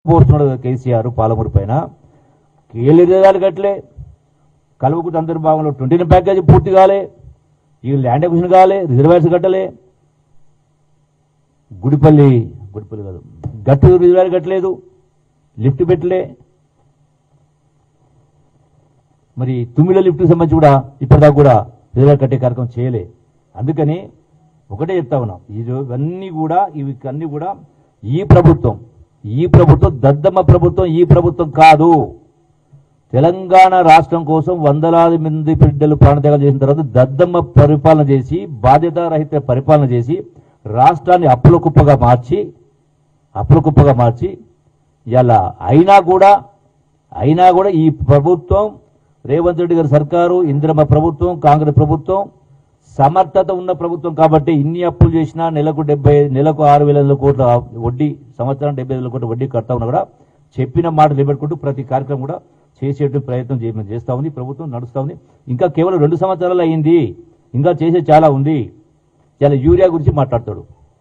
పోస్తున్నాడు కేసీఆర్ పాలమూరు పైన కేళ్ళ కట్టలే కలువకు అందరి భాగంలో 29 ప్యాకేజీ పూర్తి కాలే, ఈ ల్యాండ్ ఎక్విజిషన్ కాలే, రిజర్వాయర్స్ కట్టలే, గుడిపల్లి కాదు గట్టు రిజర్వాయర్ కట్టలేదు, లిఫ్ట్ పెట్టలే, మరి తుమ్మిల లిఫ్ట్కి సంబంధించి కూడా ఇప్పటిదాకా కూడా రిజర్వాయర్ కట్టే కార్యక్రమం చేయలే. అందుకని ఒకటే చెప్తా ఉన్నాం, ఇవన్నీ కూడా ఈ ప్రభుత్వం దద్దమ్మ ప్రభుత్వం, ఈ ప్రభుత్వం కాదు. తెలంగాణ రాష్ట్రం కోసం వందలాది మంది బిడ్డలు ప్రాణత్యాగం చేసిన తర్వాత దద్దమ్మ పరిపాలన చేసి, బాధ్యతారహిత పరిపాలన చేసి, రాష్ట్రాన్ని అప్పుల కుప్పగా మార్చి ఇలా అయినా కూడా ఈ ప్రభుత్వం, రేవంత్ రెడ్డి గారి సర్కారు, ఇందిరమ్మ ప్రభుత్వం, కాంగ్రెస్ ప్రభుత్వం సమర్థత ఉన్న ప్రభుత్వం కాబట్టి ఇన్ని అప్పులు చేసినా నెలకు 6,000 కోట్ల వడ్డీ, సంవత్సరం 75,000 కోట్ల వడ్డీ కడతా ఉన్నా కూడా చెప్పిన మాట నిలబెట్టుకుంటూ ప్రతి కార్యక్రమం కూడా చేసేటువంటి ప్రయత్నం చేస్తా ఉంది. ప్రభుత్వం నడుస్తూ ఉంది. ఇంకా కేవలం 2 సంవత్సరాలు అయింది, ఇంకా చేసే చాలా ఉంది. ఇలా యూరియా గురించి మాట్లాడతాడు.